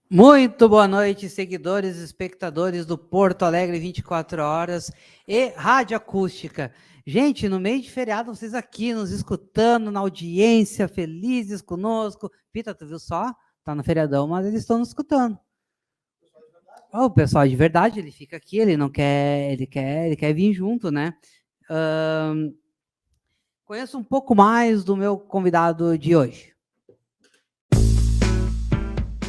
Muito boa noite, seguidores e espectadores do Porto Alegre 24 Horas e Rádio Acústica. Gente, no meio de feriado, vocês aqui nos escutando, na audiência, felizes conosco. Pita, tu viu só? Tá no feriadão, mas eles estão nos escutando. O pessoal de verdade, ele fica aqui, ele não quer, ele quer vir junto, né? Conheço um pouco mais do meu convidado de hoje.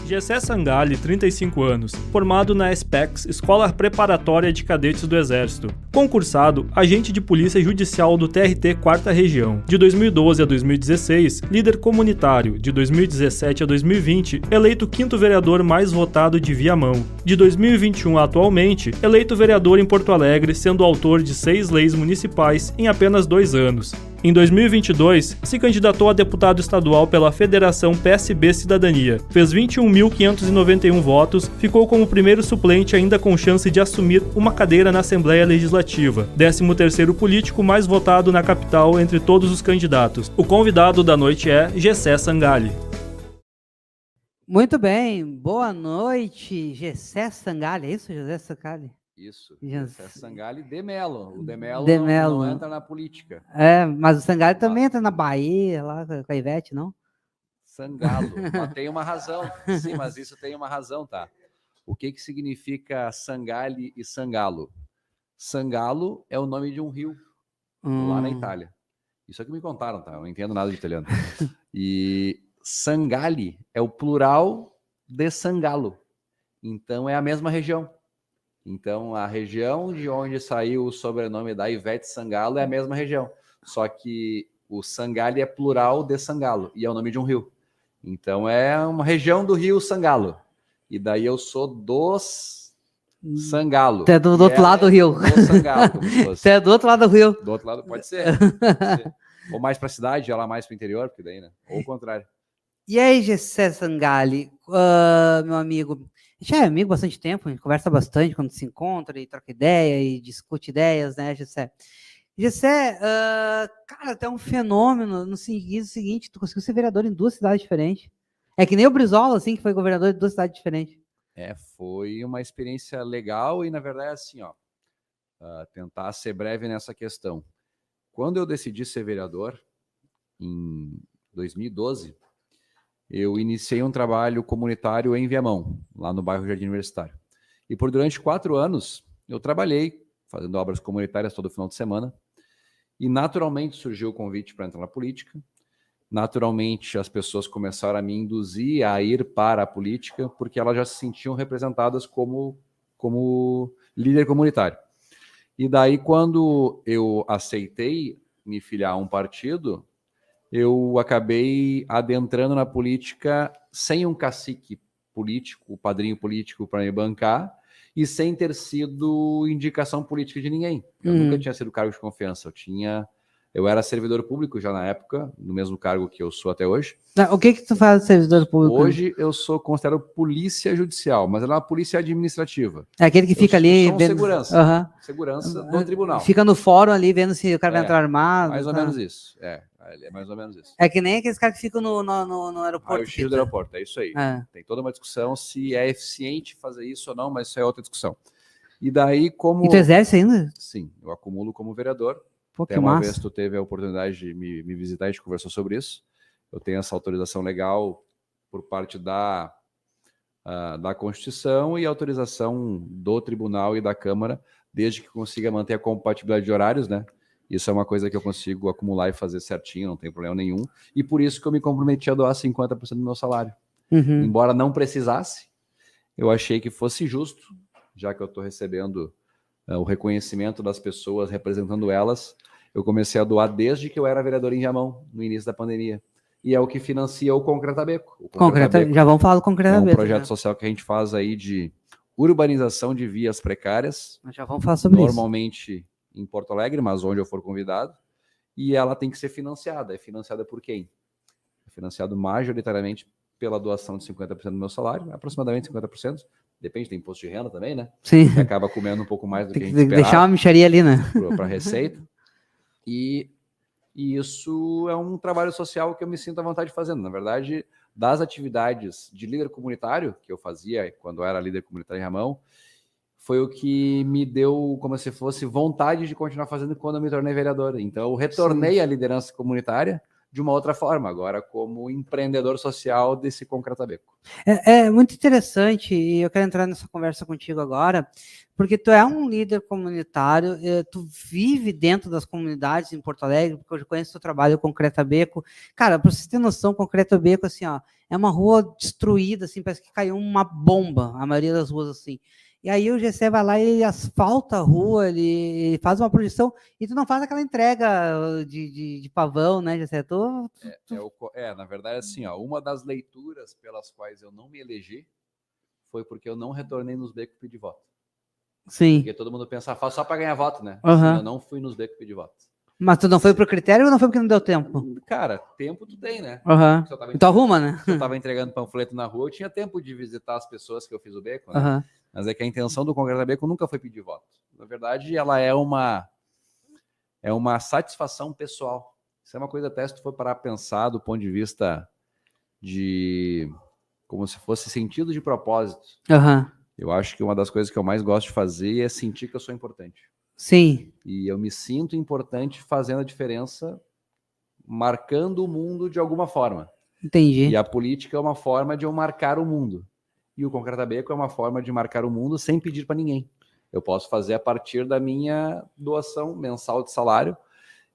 Gessé Sangalli, 35 anos, formado na SPEX, Escola Preparatória de Cadetes do Exército. Concursado, agente de polícia judicial do TRT 4ª Região. De 2012 a 2016, líder comunitário. De 2017 a 2020, eleito 5º vereador mais votado de Viamão. De 2021 a atualmente, eleito vereador em Porto Alegre, sendo autor de 6 leis municipais em apenas 2 anos. Em 2022, se candidatou a deputado estadual pela Federação PSB Cidadania. Fez 21.591 votos, ficou como primeiro suplente ainda com chance de assumir uma cadeira na Assembleia Legislativa. 13º político mais votado na capital entre todos os candidatos. O convidado da noite é Gessé Sangalli. Muito bem, boa noite, Gessé Sangalli, é isso, Gessé Sangalli? Isso, Gessé Sangalli de Mello. O de Mello não entra na política. É, mas o Sangalli também entra na Bahia, lá com a Ivete, não? Sangalo, mas tem uma razão. Sim, mas isso tem uma razão, tá? O que significa Sangalli e Sangalo? Sangalo é o nome de um rio lá na Itália. Isso é que me contaram, tá? Eu não entendo nada de italiano. E Sangalli é o plural de Sangalo. Então é a mesma região. Então, a região de onde saiu o sobrenome da Ivete Sangalo é a mesma região. Só que o Sangalli é plural de Sangalo, e é o nome de um rio. Então, é uma região do rio Sangalo. E daí eu sou dos Sangalo. Você é do outro lado do rio. Do Sangalo. Você é do outro lado do rio. Do outro lado, pode ser. Pode ser. Ou mais para a cidade, ela mais para o interior, porque daí, né? Ou o contrário. E aí, Gessé Sangalli, meu amigo... A gente é amigo há bastante tempo, a gente conversa bastante quando se encontra e troca ideia e discute ideias, né, Gessé? Gessé, cara, tu é um fenômeno no seguinte, tu conseguiu ser vereador em 2 cidades diferentes. É que nem o Brizola, assim, que foi governador de 2 cidades diferentes. Foi uma experiência legal e, na verdade, assim, tentar ser breve nessa questão. Quando eu decidi ser vereador, em 2012, eu iniciei um trabalho comunitário em Viamão, lá no bairro Jardim Universitário. E durante 4 anos, eu trabalhei fazendo obras comunitárias todo final de semana. E naturalmente surgiu o convite para entrar na política. Naturalmente, as pessoas começaram a me induzir a ir para a política, porque elas já se sentiam representadas como líder comunitário. E daí, quando eu aceitei me filiar a um partido, eu acabei adentrando na política sem um cacique político, o padrinho político para me bancar, e sem ter sido indicação política de ninguém. Eu nunca tinha sido cargo de confiança. Eu era servidor público já na época, no mesmo cargo que eu sou até hoje. O que tu faz de servidor público? Hoje eu sou considerado polícia judicial, mas ela é uma polícia administrativa. É aquele que fica ali... vendo... segurança. Segurança do tribunal. Fica no fórum ali, vendo se o cara vai entrar armado. Mais ou menos isso. É mais ou menos isso. É que nem aqueles caras que ficam no aeroporto. O X do aeroporto, é isso aí. Tem toda uma discussão se é eficiente fazer isso ou não, mas isso é outra discussão. E daí, como... E tu exerce ainda? Sim, eu acumulo como vereador. Pô, até uma vez tu teve a oportunidade de me visitar, a gente conversou sobre isso. Eu tenho essa autorização legal por parte da Constituição e autorização do Tribunal e da Câmara, desde que consiga manter a compatibilidade de horários, né? Isso é uma coisa que eu consigo acumular e fazer certinho, não tem problema nenhum. E por isso que eu me comprometi a doar 50% do meu salário. Embora não precisasse, eu achei que fosse justo, já que eu estou recebendo o reconhecimento das pessoas, representando elas, eu comecei a doar desde que eu era vereador em Viamão, no início da pandemia. E é o que financia o Concreta Beco. Já vamos falar do Concreta Beco. É um projeto social que a gente faz aí de urbanização de vias precárias. Já vamos falar sobre isso. Normalmente em Porto Alegre, mas onde eu for convidado. E ela tem que ser financiada. É financiada por quem? É financiado majoritariamente pela doação de 50% do meu salário, aproximadamente 50%. Depende, tem imposto de renda também, né? Sim. Que acaba comendo um pouco mais do que a gente esperava. Deixar uma mixaria ali, né? Para a receita. E isso é um trabalho social que eu me sinto à vontade de fazer. Na verdade, das atividades de líder comunitário, que eu fazia quando eu era líder comunitário em Ramão, foi o que me deu, como se fosse, vontade de continuar fazendo quando eu me tornei vereador. Então, eu retornei à liderança comunitária de uma outra forma, agora como empreendedor social desse Concreta Beco. É muito interessante, e eu quero entrar nessa conversa contigo agora, porque tu é um líder comunitário, tu vive dentro das comunidades em Porto Alegre, porque eu já conheço o teu trabalho com Concreta Beco. Cara, para vocês terem noção, Concreta Beco, assim, ó, é uma rua destruída, assim, parece que caiu uma bomba, a maioria das ruas, assim. E aí o GC vai lá e ele asfalta a rua, ele faz uma projeção, e tu não faz aquela entrega de pavão, né, GC? Na verdade, assim, ó, uma das leituras pelas quais eu não me elegi foi porque eu não retornei nos becos pedir voto. Sim. Porque todo mundo pensa, faz só para ganhar voto, né? Uhum. Sim, eu não fui nos becos pedir voto. Mas tu não foi pro critério ou não foi porque não deu tempo? Cara, tempo tu tem, né? Uhum. Então arruma, né? Se eu tava entregando panfleto na rua, eu tinha tempo de visitar as pessoas que eu fiz o beco, né? Uhum. Mas é que a intenção do Concreta Beco nunca foi pedir voto. Na verdade, ela é uma satisfação pessoal. Isso é uma coisa até se tu for parar a pensar do ponto de vista de como se fosse sentido de propósito. Uhum. Eu acho que uma das coisas que eu mais gosto de fazer é sentir que eu sou importante. Sim. E eu me sinto importante fazendo a diferença, marcando o mundo de alguma forma. Entendi. E a política é uma forma de eu marcar o mundo. E o Concreta Beco é uma forma de marcar o mundo sem pedir para ninguém. Eu posso fazer a partir da minha doação mensal de salário.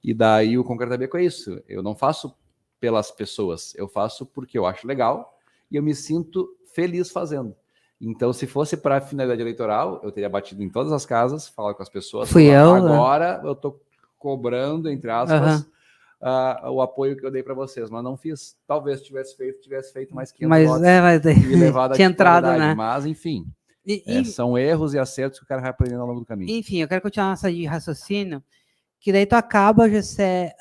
E daí o Concreta Beco é isso. Eu não faço pelas pessoas, eu faço porque eu acho legal e eu me sinto feliz fazendo. Então, se fosse para finalidade eleitoral, eu teria batido em todas as casas, falado com as pessoas. Agora eu estou cobrando, entre aspas, o apoio que eu dei para vocês, mas não fiz. Talvez tivesse feito mais 500 votos e levado tinha entrado, né? Mas, enfim, são erros e acertos que o cara vai aprendendo ao longo do caminho. Enfim, eu quero continuar essa de raciocínio, que daí tu acaba, Gessé,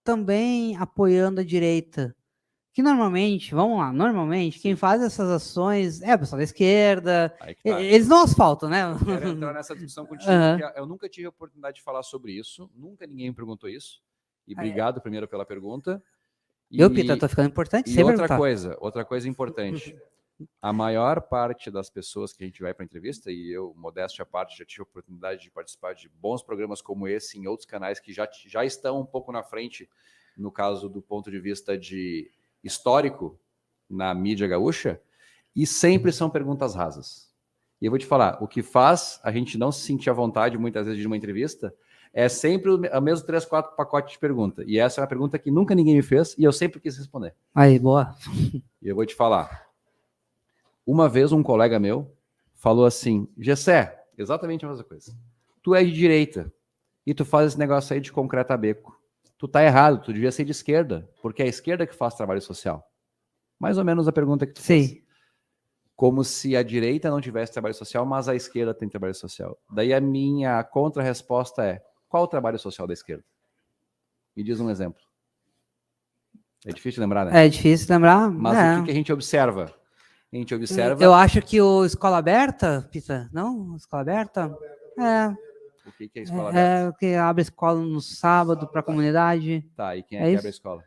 também apoiando a direita. Que normalmente, vamos lá, quem faz essas ações é o pessoal da esquerda, eles não asfaltam, né? Eu quero entrar nessa discussão contigo, porque eu nunca tive a oportunidade de falar sobre isso, nunca ninguém me perguntou isso, e obrigado primeiro pela pergunta. Pita, tô ficando importante. E outra coisa importante, a maior parte das pessoas que a gente vai para entrevista, e eu, modéstia à parte, já tive a oportunidade de participar de bons programas como esse em outros canais que já estão um pouco na frente, no caso do ponto de vista de histórico na mídia gaúcha, e sempre são perguntas rasas. E eu vou te falar, o que faz a gente não se sentir à vontade muitas vezes de uma entrevista é sempre o mesmo 3, 4 pacotes de pergunta. E essa é uma pergunta que nunca ninguém me fez e eu sempre quis responder. Aí, boa. E eu vou te falar. Uma vez um colega meu falou assim, Gessé, exatamente a mesma coisa. Tu é de direita e tu faz esse negócio aí de Concreta Beco. Tu tá errado, tu devia ser de esquerda, porque é a esquerda que faz trabalho social. Mais ou menos a pergunta que tu fez. Como se a direita não tivesse trabalho social, mas a esquerda tem trabalho social. Daí a minha contra-resposta é, qual o trabalho social da esquerda? Me diz um exemplo. É difícil lembrar, né? É difícil lembrar. Mas o que a gente observa? A gente observa... Eu acho que o Escola Aberta, Pita, não? Escola Aberta? O que é escola aberta? É o que abre escola no sábado para a comunidade. Tá, e quem é que abre a escola?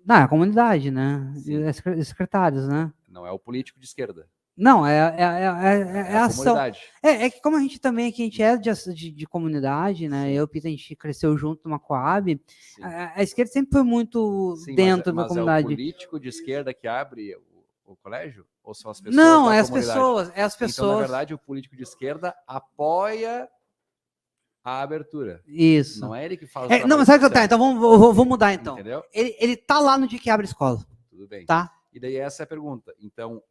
Não, é a comunidade, né? Os secretários, né? Não é o político de esquerda. Não, é a ação. Comunidade. É que como a gente também aqui, a gente é de comunidade, né? Eu e o Pita, a gente cresceu junto numa Coab. A esquerda sempre foi muito dentro da comunidade. Mas é o político de esquerda que abre o colégio? Ou são as pessoas Não, da é as comunidade? pessoas, é as pessoas. Então, na verdade, o político de esquerda apoia a abertura. Isso. Não é ele que faz não, mas sabe que tá, então vou mudar então. Entendeu? Ele tá lá no dia que abre a escola. Tudo bem. Tá? E daí essa é a pergunta. Então,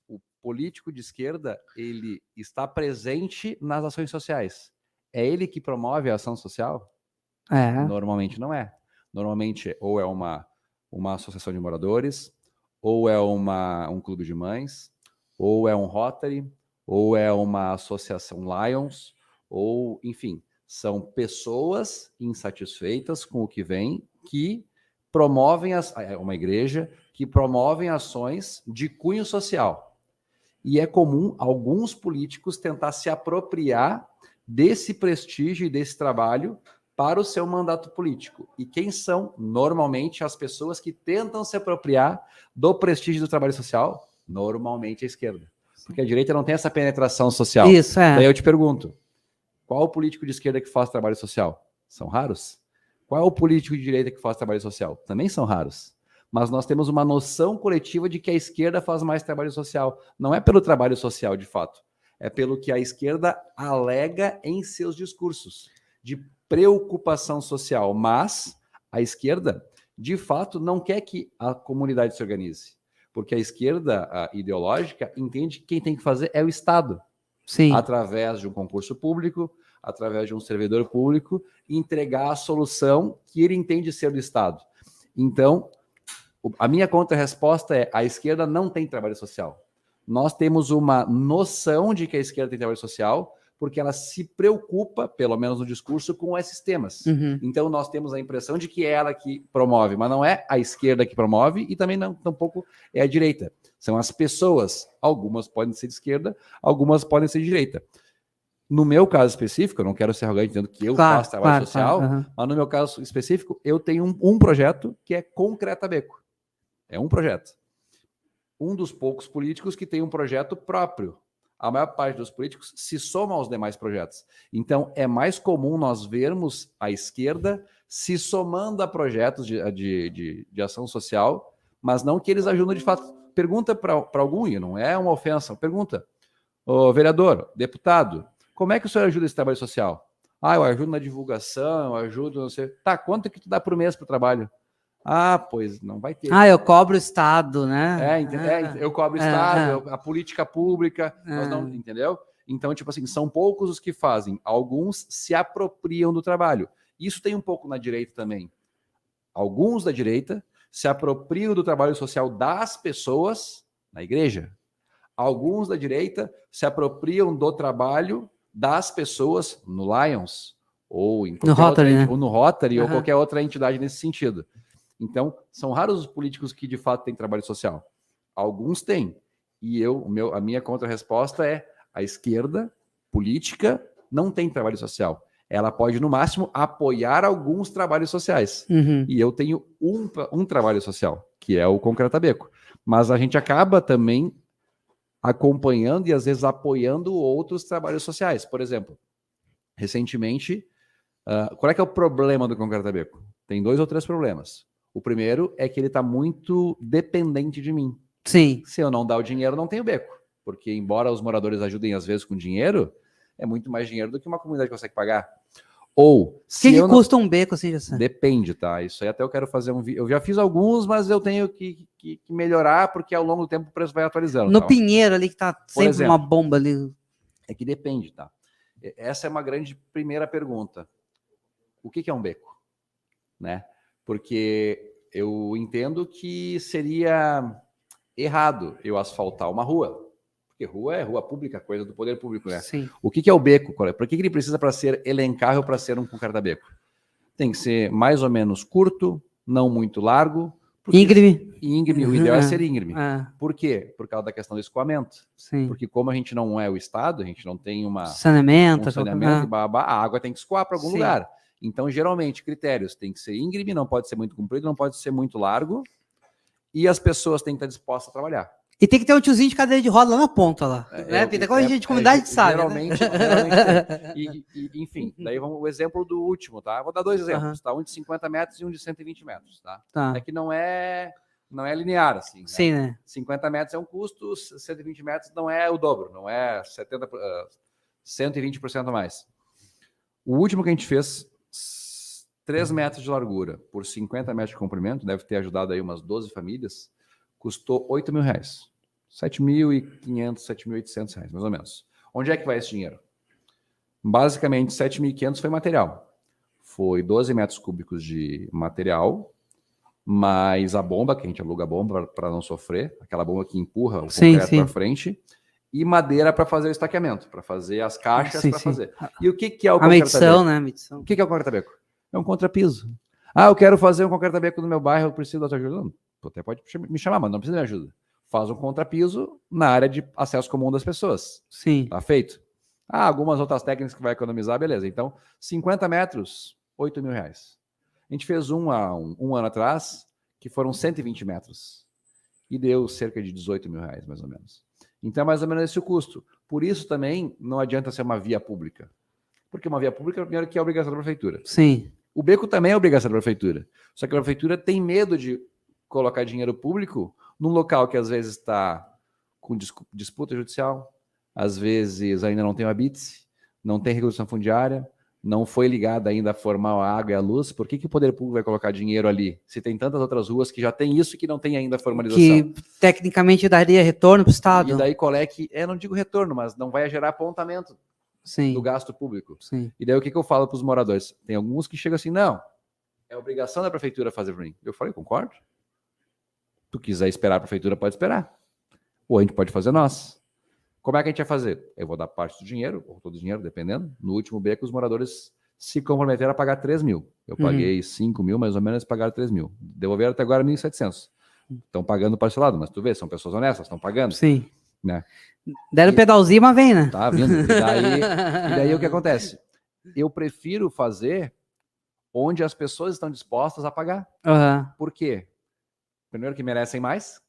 o político de esquerda, ele está presente nas ações sociais. É ele que promove a ação social? Normalmente não é. Normalmente ou é uma associação de moradores, ou é um clube de mães, ou é um Rotary, ou é uma associação Lions, ou, enfim, são pessoas insatisfeitas com o que vem, que promovem, uma igreja, que promovem ações de cunho social. E é comum alguns políticos tentar se apropriar desse prestígio e desse trabalho para o seu mandato político. E quem são, normalmente, as pessoas que tentam se apropriar do prestígio do trabalho social? Normalmente a esquerda. Porque a direita não tem essa penetração social. Isso, é. Daí eu te pergunto, qual o político de esquerda que faz trabalho social? São raros. Qual é o político de direita que faz trabalho social? Também são raros. Mas nós temos uma noção coletiva de que a esquerda faz mais trabalho social. Não é pelo trabalho social, de fato. É pelo que a esquerda alega em seus discursos de preocupação social. Mas a esquerda, de fato, não quer que a comunidade se organize. Porque a esquerda ideológica entende que quem tem que fazer é o Estado. Sim. Através de um concurso público, através de um servidor público, entregar a solução que ele entende ser do Estado. Então, a minha contra-resposta é: a esquerda não tem trabalho social. Nós temos uma noção de que a esquerda tem trabalho social porque ela se preocupa, pelo menos no discurso, com esses temas. Uhum. Então, nós temos a impressão de que é ela que promove, mas não é a esquerda que promove e também não, tampouco é a direita. São as pessoas. Algumas podem ser de esquerda, algumas podem ser de direita. No meu caso específico, eu não quero ser arrogante dizendo que eu faço trabalho social, mas no meu caso específico, eu tenho um projeto que é Concreta Beco. É um projeto. Um dos poucos políticos que tem um projeto próprio. A maior parte dos políticos se soma aos demais projetos. Então, é mais comum nós vermos a esquerda se somando a projetos de ação social, mas não que eles ajudam de fato. Pergunta para algum, e não é uma ofensa, pergunta: ô vereador, deputado, como é que o senhor ajuda esse trabalho social? Ah, eu ajudo na divulgação, eu ajudo, não sei. Tá, quanto que tu dá por mês para o trabalho? Ah, pois não vai ter. Ah, eu cobro o Estado, né? Eu cobro o Estado, a política pública, nós não, entendeu? Então, tipo assim, são poucos os que fazem. Alguns se apropriam do trabalho. Isso tem um pouco na direita também. Alguns da direita se apropriam do trabalho social das pessoas na igreja. Alguns da direita se apropriam do trabalho das pessoas no Lions, ou em no Rotary, né? ou no Rotary, ou qualquer outra entidade nesse sentido. Então, são raros os políticos que de fato têm trabalho social. Alguns têm. E a minha contra-resposta é: a esquerda política não tem trabalho social. Ela pode, no máximo, apoiar alguns trabalhos sociais. Uhum. E eu tenho um trabalho social, que é o Concreta Beco. Mas a gente acaba também acompanhando e, às vezes, apoiando outros trabalhos sociais. Por exemplo, recentemente, qual é que é o problema do Concreta Beco? Tem 2 ou 3 problemas. O primeiro é que ele está muito dependente de mim. Sim. Se eu não dar o dinheiro, não tenho beco. Porque, embora os moradores ajudem, às vezes, com dinheiro, é muito mais dinheiro do que uma comunidade consegue pagar. Ou, se que custa um beco, assim, já sabe? Depende, tá? Isso aí até eu quero fazer um vídeo. Eu já fiz alguns, mas eu tenho que melhorar, porque ao longo do tempo o preço vai atualizando. No tá? Pinheiro ali, que tá sempre exemplo, uma bomba ali. É que depende, tá? Essa é uma grande primeira pergunta. O que é um beco? Né? Porque eu entendo que seria errado eu asfaltar uma rua. Porque rua é rua pública, coisa do poder público, né? Sim. O que é o beco? Para que ele precisa para ser elencável, para ser um Concreta Beco? Tem que ser mais ou menos curto, não muito largo. Íngreme. Íngreme, o ideal é ser íngreme. É. Por quê? Por causa da questão do escoamento. Sim. Porque como a gente não é o Estado, a gente não tem um saneamento e a água tem que escoar para algum lugar. Então, geralmente, critérios tem que ser íngreme, não pode ser muito comprido, não pode ser muito largo, e as pessoas têm que estar dispostas a trabalhar. E tem que ter um tiozinho de cadeira de roda lá na ponta, lá. Né? Como a gente de comunidade sabe. Geralmente, né? Enfim, daí vamos o exemplo do último, tá? Vou dar 2 exemplos, tá? Um de 50 metros e um de 120 metros, tá? É que não é linear, assim. Sim, né? 50 metros é um custo, 120 metros não é o dobro, não é 120% a mais. O último que a gente fez, 3 metros de largura por 50 metros de comprimento, deve ter ajudado aí umas 12 famílias, custou R$8.000. 7.500, 7.800 reais, mais ou menos. Onde é que vai esse dinheiro? Basicamente, 7.500 foi material. Foi 12 metros cúbicos de material, mais a bomba, que a gente aluga a bomba para não sofrer, aquela bomba que empurra o concreto para frente, e madeira para fazer o estaqueamento, para fazer as caixas para fazer. E o que é o Concreta medição, né? Medição. O que é o Concreta Beco? É um contrapiso. Ah, eu quero fazer um Concreta Beco no meu bairro, eu preciso da tua ajuda. Tu até pode me chamar, mas não precisa de ajuda. Faz um contrapiso na área de acesso comum das pessoas. Sim. Tá feito. Algumas outras técnicas que vai economizar, beleza. Então, 50 metros, R$8 mil. A gente fez um ano atrás, que foram 120 metros. E deu cerca de R$18 mil, mais ou menos. Então, é mais ou menos esse o custo. Por isso também não adianta ser uma via pública. Porque uma via pública, primeiro, que é obrigação da prefeitura. Sim. O beco também é obrigação da prefeitura. Só que a prefeitura tem medo de colocar dinheiro público num local que às vezes está com disputa judicial, às vezes ainda não tem o habite, não tem regulação fundiária, não foi ligada ainda a formar a água e a luz. Por que o poder público vai colocar dinheiro ali? Se tem tantas outras ruas que já tem isso que não tem ainda a formalização. Que tecnicamente daria retorno para o Estado. E daí qual é que, não digo retorno, mas não vai gerar apontamento Sim. do gasto público. Sim. E daí o que eu falo para os moradores? Tem alguns que chegam assim, não, é obrigação da prefeitura fazer para mim. Eu falei, concordo. Tu quiser esperar a prefeitura, pode esperar. Ou a gente pode fazer nós. Como é que a gente vai fazer? Eu vou dar parte do dinheiro, ou todo o dinheiro, dependendo. No último beco, os moradores se comprometeram a pagar 3 mil. Eu paguei 5 mil, mais ou menos, pagaram 3 mil. Devolveram até agora 1.700. Estão pagando parcelado, mas tu vê, são pessoas honestas, estão pagando. Sim. Né? Deram pedalzinho, mas vem, né? Tá vindo. E daí o que acontece? Eu prefiro fazer onde as pessoas estão dispostas a pagar. Uhum. Por quê? Primeiro que merecem mais,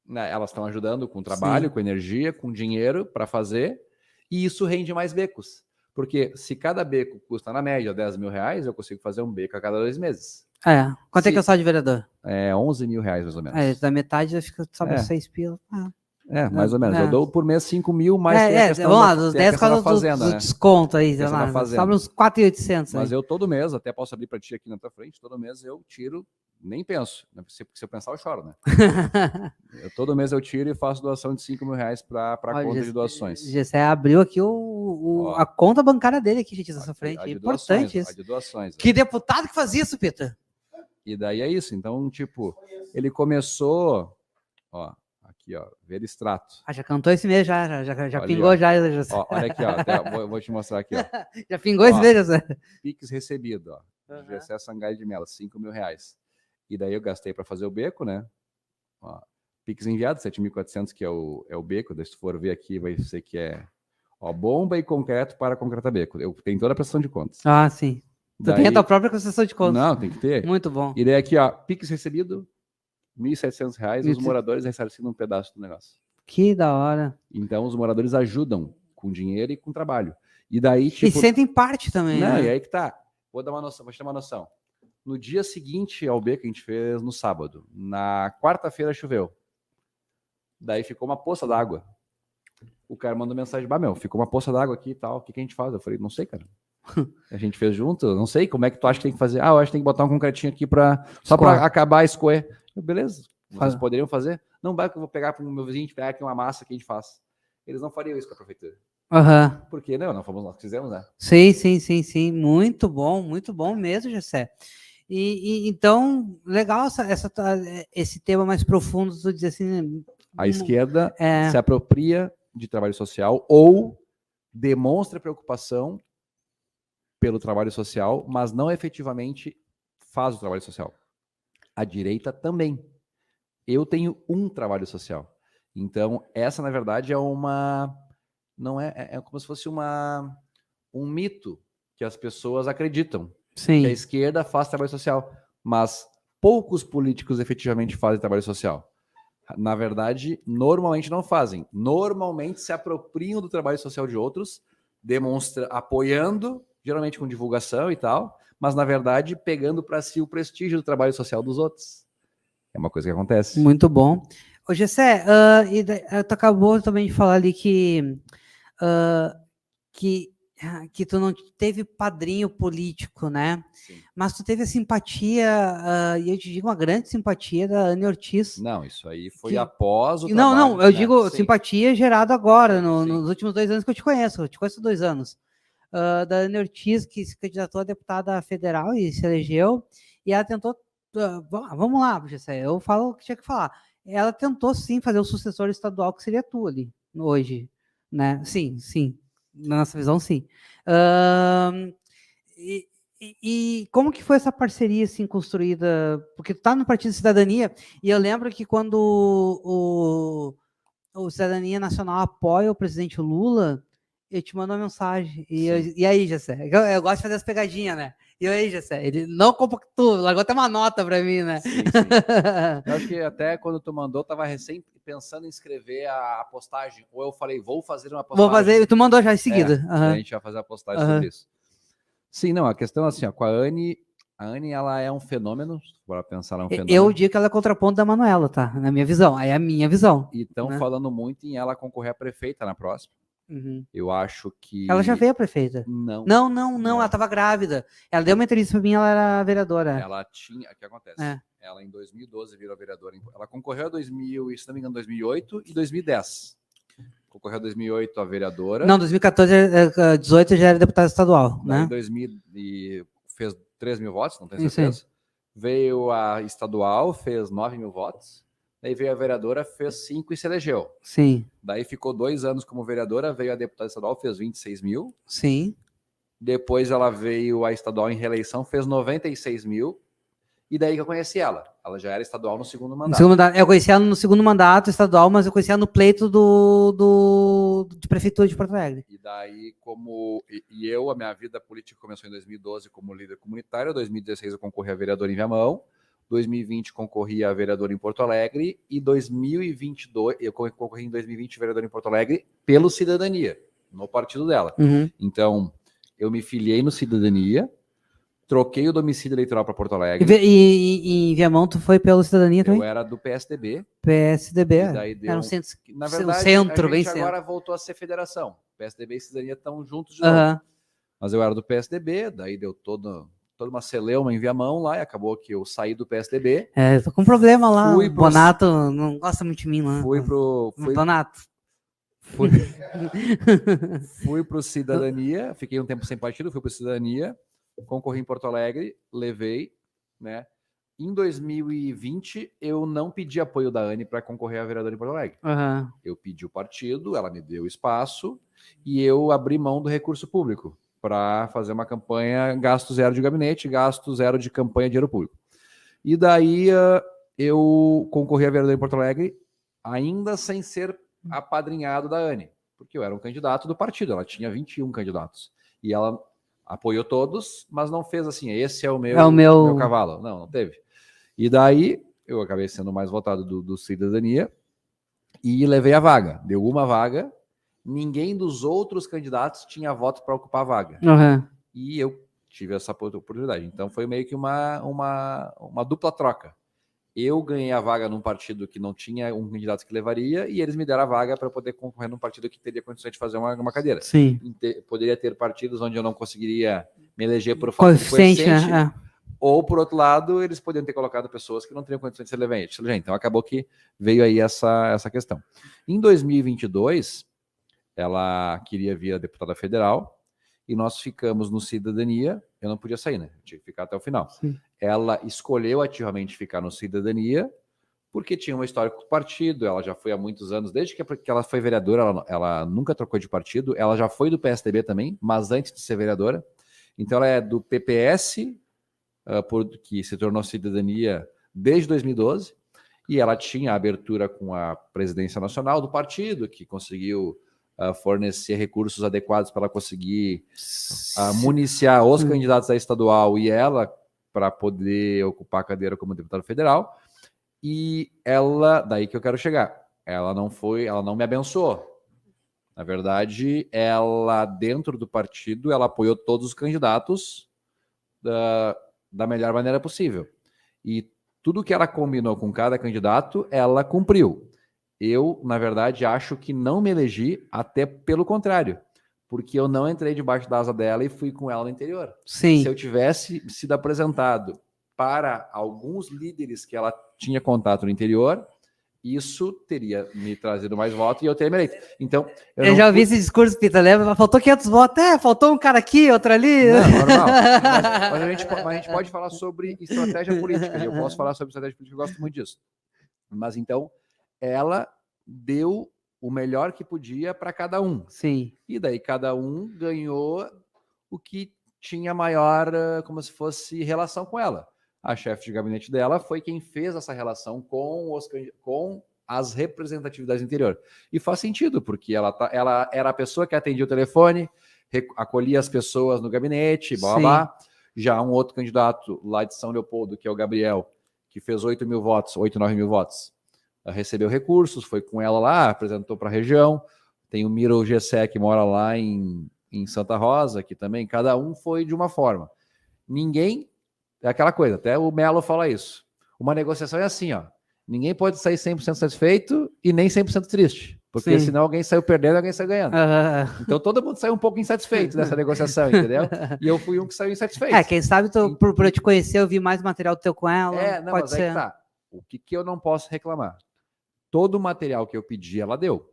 né? Elas estão ajudando com trabalho, Sim. com energia, com dinheiro para fazer, e isso rende mais becos. Porque se cada beco custa, na média, 10 mil reais, eu consigo fazer um beco a cada 2 meses. Quanto é que é o salário de vereador? É 11 mil reais, mais ou menos. Da metade já fica, sobe 6 pila. Mais ou menos. Eu dou por mês 5 mil, mais tem a questão vamos lá, da, dos tem a 10 questão da fazenda, do né? desconto aí, sei Questão lá, da fazenda. sobe uns 4.800. Mas eu todo mês, até posso abrir para ti aqui na tua frente, todo mês eu tiro, nem penso, né? Porque se eu pensar eu choro, né? Todo mês eu tiro e faço doação de 5 mil reais para a conta de doações. Gessé abriu aqui a conta bancária dele aqui, gente, nessa frente. É importante isso. A de doações. Que deputado que faz isso, Peter? E daí é isso. Então, tipo, ele começou, ó, aqui, ó, ver extrato. Já cantou esse mês, já pingou, já. Ó, olha aqui, ó, até, vou te mostrar aqui, ó. Já pingou esse mês, Jessé? Pix recebido, ó. Gessé Sangalho de Mello, 5 mil reais. E daí eu gastei para fazer o beco, né? Ó, Pix enviado, 7.400, que é o beco. Se tu for ver aqui, vai ser que é, ó, bomba e concreto para concretar beco. Eu tenho toda a prestação de contas. Sim. Tu tem a tua própria concessão de contas. Não, tem que ter. Muito bom. E daí aqui, ó, Pix recebido, R$1.700, os moradores ressarcindo um pedaço do negócio. Que da hora. Então, os moradores ajudam com dinheiro e com trabalho. E daí, tipo... E sentem parte também, né? E aí que tá. Vou dar uma noção, vou te dar uma noção. No dia seguinte ao beco que a gente fez no sábado, na quarta-feira choveu. Daí ficou uma poça d'água. O cara mandou mensagem, ficou uma poça d'água aqui e tal, o que a gente faz? Eu falei, não sei, cara. A gente fez junto, não sei, como é que tu acha que tem que fazer? Eu acho que tem que botar um concretinho aqui só para acabar a escoer. Beleza, vocês poderiam fazer? Não vai que eu vou pegar para o meu vizinho, pegar aqui uma massa que a gente faz. Eles não fariam isso com a prefeitura. Porque não fomos nós que fizemos, né? Sim. Muito bom mesmo, Gessé. E então, legal esse tema mais profundo, tu dizer assim... A esquerda se apropria de trabalho social ou demonstra preocupação pelo trabalho social, mas não efetivamente faz o trabalho social. A direita também. Eu tenho um trabalho social. Então, essa, na verdade, é uma... Não é como se fosse um mito que as pessoas acreditam. Sim. Que a esquerda faz trabalho social, mas poucos políticos efetivamente fazem trabalho social. Na verdade, normalmente não fazem. Normalmente se apropriam do trabalho social de outros, apoiando, geralmente com divulgação e tal, mas na verdade pegando para si o prestígio do trabalho social dos outros. É uma coisa que acontece. Muito bom. Ô, Gessé, tu acabou também de falar ali que tu não teve padrinho político, né? Sim. Mas tu teve a simpatia, e eu te digo uma grande simpatia da Anne Ortiz. Não, isso aí foi após o trabalho. Não, eu digo sim. Simpatia gerada agora, nos últimos 2 anos que eu te conheço. Eu te conheço há 2 anos. Da Anne Ortiz, que se candidatou a deputada federal e se elegeu, e ela tentou... vamos lá, Gessé, eu falo o que tinha que falar. Ela tentou, sim, fazer o sucessor estadual, que seria tu ali, hoje, né? Sim. Na nossa visão, sim. E como que foi essa parceria, assim, construída? Porque tu tá no Partido Cidadania, e eu lembro que quando o Cidadania Nacional apoia o presidente Lula, ele te mandou uma mensagem. Sim. E aí, Gessé? Eu gosto de fazer as pegadinhas, né? E aí, Gessé? Ele não compactou, largou até uma nota pra mim, né? Sim. Eu acho que até quando tu mandou, tava recém pensando em escrever a postagem. Ou eu falei, vou fazer uma postagem. Vou fazer, tu mandou já em seguida. Daí a gente vai fazer a postagem sobre isso. Sim, não, a questão é assim, ó, com a Anne, ela é um fenômeno, para pensar, ela é um fenômeno. Eu digo que ela é contraponto da Manuela, tá? Na minha visão. Aí é a minha visão. E estão falando muito em ela concorrer a prefeita na próxima. Eu acho que... Ela já veio a prefeita. Não. Ela estava grávida. Ela deu uma entrevista para mim, ela era vereadora. Ela tinha... O que acontece? Ela, em 2012, virou vereadora. Ela concorreu a 2000, se não me engano, 2008 e 2010. Concorreu a 2008 a vereadora. Não, 2014, 2018 já era deputada estadual, né? Em 2000 e fez 3 mil votos, não tenho certeza. Veio a estadual, fez 9 mil votos. Daí veio a vereadora, fez 5 e se elegeu. Sim. Daí ficou 2 anos como vereadora, veio a deputada estadual, fez 26 mil. Sim. Depois ela veio a estadual em reeleição, fez 96 mil. E daí que eu conheci ela. Ela já era estadual no segundo mandato. Eu conheci ela no segundo mandato estadual, mas eu conheci ela no pleito de prefeitura de Porto Alegre. E daí, a minha vida política começou em 2012 como líder comunitário. Em 2016 eu concorri a vereador em Viamão. 2020 concorri a vereador em Porto Alegre. E 2022, eu concorri em 2020 vereador em Porto Alegre pelo Cidadania, no partido dela. Então, eu me filiei no Cidadania. Troquei o domicílio eleitoral para Porto Alegre. E em Viamão, tu foi pelo Cidadania também? Eu era do PSDB. PSDB. Daí deu... Era um centro. Na verdade, centro, a bem gente agora voltou a ser federação. PSDB e Cidadania estão juntos de novo. Mas eu era do PSDB, daí deu toda uma celeuma em Viamão lá, e acabou que eu saí do PSDB. Eu tô com um problema lá. O Bonato não gosta muito de mim lá. Bonato. Fui pro Cidadania, fiquei um tempo sem partido, fui pro Cidadania. Concorri em Porto Alegre, levei, né? Em 2020, eu não pedi apoio da Anne para concorrer a vereadora em Porto Alegre. Eu pedi o partido, ela me deu espaço e eu abri mão do recurso público para fazer uma campanha gasto zero de gabinete, gasto zero de campanha de dinheiro público. E daí eu concorri a vereadora em Porto Alegre, ainda sem ser apadrinhado da Anne, porque eu era um candidato do partido, ela tinha 21 candidatos. E ela apoiou todos, mas não fez assim, esse é o meu cavalo. Não teve. E daí, eu acabei sendo mais votado do Cidadania e levei a vaga. Deu uma vaga, ninguém dos outros candidatos tinha voto para ocupar a vaga. E eu tive essa oportunidade. Então, foi meio que uma dupla troca. Eu ganhei a vaga num partido que não tinha um candidato que levaria e eles me deram a vaga para poder concorrer num partido que teria condições de fazer uma cadeira. Sim. Poderia ter partidos onde eu não conseguiria me eleger por falta de coeficiente, né? Ou, por outro lado, eles poderiam ter colocado pessoas que não teriam condições de ser eleger. Então, acabou que veio aí essa questão. Em 2022, ela queria vir a deputada federal e nós ficamos no Cidadania. Eu não podia sair, né? Eu tinha que ficar até o final. Sim. Ela escolheu ativamente ficar no Cidadania porque tinha uma história com o partido, ela já foi há muitos anos, desde que ela foi vereadora, ela nunca trocou de partido, ela já foi do PSDB também, mas antes de ser vereadora. Então ela é do PPS, que se tornou Cidadania desde 2012, e ela tinha abertura com a presidência nacional do partido, que conseguiu fornecer recursos adequados para ela conseguir municiar os candidatos da estadual e ela para poder ocupar a cadeira como deputada federal. E ela, daí que eu quero chegar, ela não me abençoou. Na verdade, ela, dentro do partido, ela apoiou todos os candidatos da melhor maneira possível. E tudo que ela combinou com cada candidato, ela cumpriu. Eu, na verdade, acho que não me elegi, até pelo contrário, porque eu não entrei debaixo da asa dela e fui com ela no interior. Sim. Se eu tivesse sido apresentado para alguns líderes que ela tinha contato no interior, isso teria me trazido mais votos e eu teria me eleito. Então, eu já ouvi esse discurso, Pita, lembra? Faltou 500 votos. Faltou um cara aqui, outro ali. Não, normal. Mas a gente pode falar sobre estratégia política. Eu posso falar sobre estratégia política, eu gosto muito disso. Mas então, ela deu o melhor que podia para cada um. Sim. E daí cada um ganhou o que tinha maior, como se fosse relação com ela. A chefe de gabinete dela foi quem fez essa relação com as representatividades do interior. E faz sentido, porque ela era a pessoa que atendia o telefone, acolhia as pessoas no gabinete, blá, blá, blá. Já um outro candidato lá de São Leopoldo, que é o Gabriel, que fez 8 mil votos, 8, 9 mil votos, recebeu recursos, foi com ela lá, apresentou para a região. Tem o Miro Gessé, que mora lá em Santa Rosa, que também, cada um foi de uma forma. Ninguém, é aquela coisa, até o Melo fala isso. Uma negociação é assim, ó. Ninguém pode sair 100% satisfeito e nem 100% triste. Porque senão alguém saiu perdendo e alguém saiu ganhando. Então todo mundo saiu um pouco insatisfeito dessa negociação, entendeu? E eu fui um que saiu insatisfeito. Quem sabe por eu te conhecer, eu vi mais material teu com ela. Não, mas aí que tá. O que eu não posso reclamar? Todo o material que eu pedi, ela deu.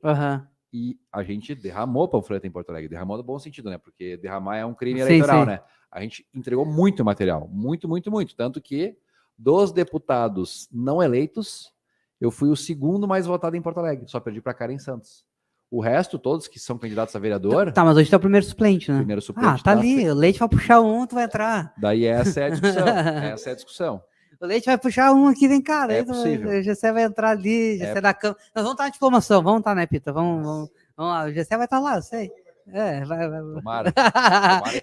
E a gente derramou panfleto em Porto Alegre. Derramou no bom sentido, né? Porque derramar é um crime eleitoral, né? A gente entregou muito material. Muito, muito, muito. Tanto que dos deputados não eleitos, eu fui o segundo mais votado em Porto Alegre. Só perdi para Karen Santos. O resto, todos que são candidatos a vereador... Tá, mas hoje tu é o primeiro suplente, né? Primeiro suplente. Tá ali. O Leite vai puxar um, tu vai entrar. Daí essa é a discussão. Essa é a discussão. O Leite vai puxar um aqui, vem cá. É possível. O Gessé vai entrar ali, Gessé da Câmara. Nós vamos estar na diplomação, vamos estar, né, Pita? Vamos lá. O Gessé vai estar lá, eu sei. Vai. Tomara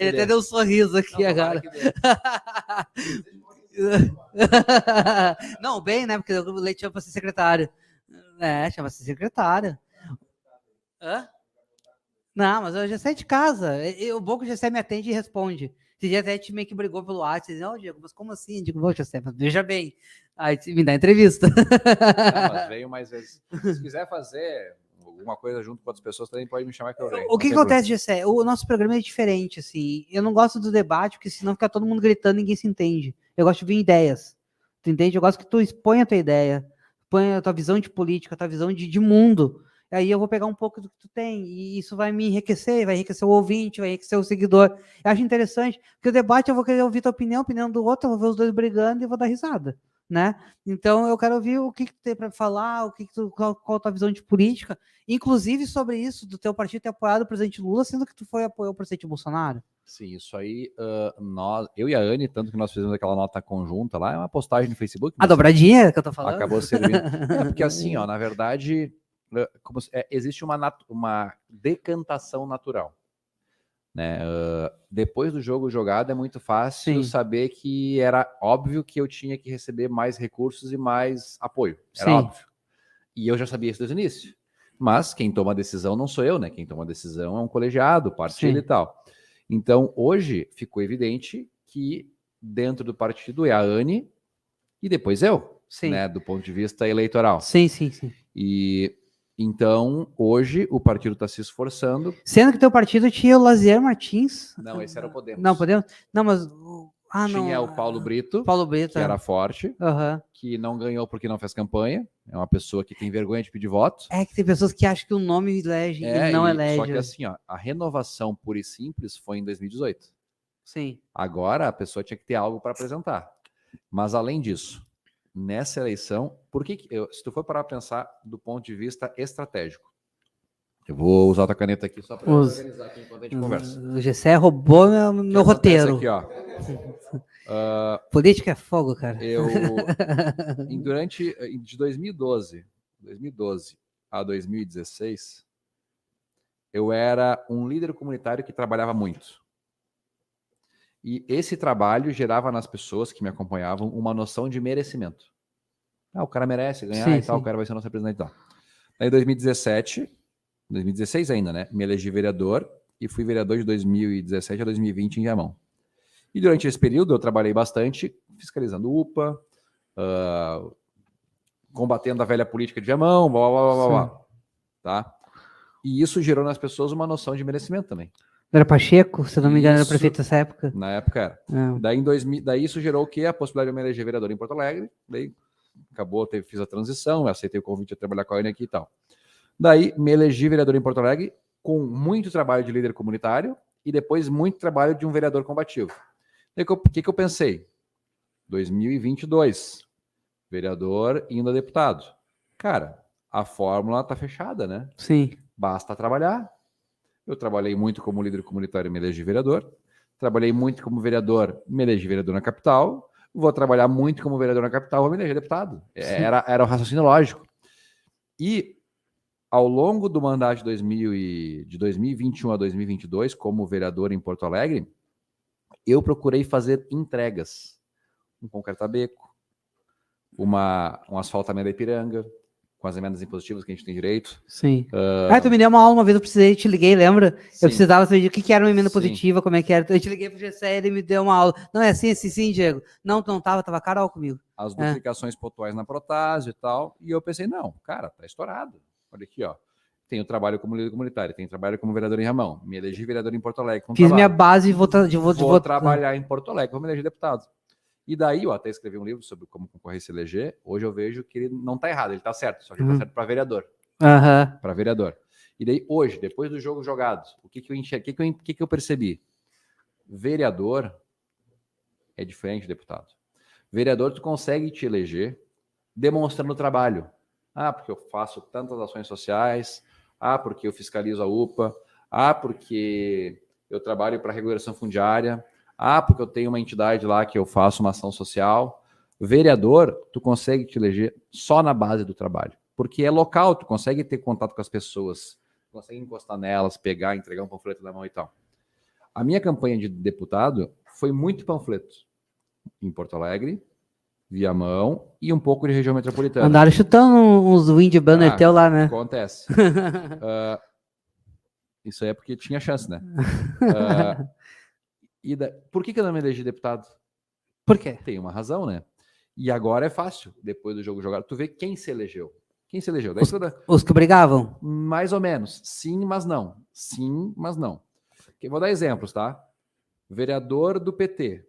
Ele até deu um sorriso aqui agora. Não, bem, né? Porque o Leite chama para ser secretário. Chama ser secretário. Não, mas o Gessé é de casa. O bom que o Gessé me atende e responde. Esse dia até a gente meio que brigou pelo WhatsApp. Dizendo, Diego, mas como assim? Eu digo, Gessé, mas veja bem. Aí me dá entrevista. Mas veio mais vezes. Se quiser fazer alguma coisa junto com outras pessoas, também pode me chamar que eu venho. O que acontece, Gessé? O nosso programa é diferente, assim. Eu não gosto do debate, porque senão fica todo mundo gritando e ninguém se entende. Eu gosto de ver ideias. Tu entende? Eu gosto que tu exponha a tua ideia, exponha a tua visão de política, a tua visão de mundo. Aí eu vou pegar um pouco do que tu tem, e isso vai me enriquecer, vai enriquecer o ouvinte, vai enriquecer o seguidor. Eu acho interessante, porque o debate eu vou querer ouvir tua opinião, a opinião do outro, eu vou ver os dois brigando e vou dar risada, né? Então eu quero ouvir o que tu tem para falar, qual a tua visão de política, inclusive sobre isso, do teu partido ter apoiado o presidente Lula, sendo que tu apoiou o presidente Bolsonaro. Sim, isso aí, eu e a Anne, tanto que nós fizemos aquela nota conjunta lá, é uma postagem no Facebook. A dobradinha que eu tô falando. Acabou servindo. Porque assim, na verdade... existe uma decantação natural, né? Depois do jogo jogado é muito fácil saber que era óbvio que eu tinha que receber mais recursos e mais apoio, era óbvio, e eu já sabia isso desde o início, mas quem toma a decisão não sou eu, né? Quem toma a decisão é um colegiado, partido e tal. Então hoje ficou evidente que dentro do partido é a Anne e depois eu, né? Do ponto de vista eleitoral. Sim. E então, hoje, o partido está se esforçando. Sendo que teu partido tinha o Lazier Martins. Não, esse era o Podemos. Não, Podemos? Não, mas... tinha o Paulo Brito, que era forte, que não ganhou porque não fez campanha. É uma pessoa que tem vergonha de pedir voto. É que tem pessoas que acham que o nome elege e não elege. Só que assim, a renovação pura e simples foi em 2018. Sim. Agora, a pessoa tinha que ter algo para apresentar. Mas, além disso, nessa eleição, se tu for parar para pensar do ponto de vista estratégico, eu vou usar a caneta aqui só para organizar aqui enquanto a gente conversa. O Gessé roubou meu roteiro. Aqui, ó. Política é fogo, cara. De 2012 a 2016, eu era um líder comunitário que trabalhava muito. E esse trabalho gerava nas pessoas que me acompanhavam uma noção de merecimento. O cara merece ganhar o cara vai ser nosso representante e tal. Aí, em 2016 ainda, né? Me elegi vereador e fui vereador de 2017 a 2020 em Viamão. E durante esse período eu trabalhei bastante fiscalizando UPA, combatendo a velha política de Viamão, tá? E isso gerou nas pessoas uma noção de merecimento também. Era Pacheco, se não me engano, era prefeito nessa época. Na época era. Daí isso gerou o quê? A possibilidade de eu me eleger vereador em Porto Alegre. Daí acabou, fiz a transição, aceitei o convite de trabalhar com a Anne aqui e tal. Daí me elegi vereador em Porto Alegre com muito trabalho de líder comunitário e depois muito trabalho de um vereador combativo. O que eu pensei? 2022, vereador indo a deputado. Cara, a fórmula tá fechada, né? Sim. Basta trabalhar. Eu trabalhei muito como líder comunitário e me elegi vereador. Trabalhei muito como vereador, me elegi vereador na capital. Vou trabalhar muito como vereador na capital, vou me eleger deputado. Era o raciocínio lógico. E ao longo do mandato de 2021 a 2022, como vereador em Porto Alegre, eu procurei fazer entregas. Um concreta-beco, um asfaltamento da Ipiranga, com as emendas impositivas que a gente tem direito. Sim. Tu me deu uma aula uma vez, eu precisei, te liguei, lembra? Sim. Eu precisava saber o que era uma emenda Sim. positiva, como é que era. Eu te liguei pro Gessé, ele me deu uma aula. Não, é assim, sim, Diego. Não tava Carol comigo. As duplicações pontuais na Protásio e tal. E eu pensei, não, cara, tá estourado. Olha aqui, ó. Tenho trabalho como líder comunitário, tenho trabalho como vereador em Ramão, me elegi vereador em Porto Alegre. Fiz minha base de vou trabalhar em Porto Alegre, vou me eleger deputado. E daí, eu até escrevi um livro sobre como concorrer e se eleger. Hoje eu vejo que ele não tá errado, ele tá certo, só que ele tá certo para vereador. Para vereador. E daí, hoje, depois do jogo jogado, o que eu enxerguei, o que eu percebi? Vereador é diferente de deputado. Vereador, tu consegue te eleger demonstrando trabalho. Porque eu faço tantas ações sociais. Porque eu fiscalizo a UPA. Porque eu trabalho para a regulação fundiária. Porque eu tenho uma entidade lá que eu faço uma ação social. Vereador, tu consegue te eleger só na base do trabalho. Porque é local, tu consegue ter contato com as pessoas, consegue encostar nelas, pegar, entregar um panfleto na mão e tal. A minha campanha de deputado foi muito panfleto. Em Porto Alegre, Viamão e um pouco de região metropolitana. Andaram chutando uns wind banner teu lá, né? Acontece. Isso aí é porque tinha chance, né? Por que eu não me elegi deputado? Por quê? Tem uma razão, né? E agora é fácil, depois do jogo jogado, tu vê quem se elegeu. Quem se elegeu? Daí os que brigavam? Mais ou menos. Sim, mas não. Sim, mas não. Eu vou dar exemplos, tá? Vereador do PT.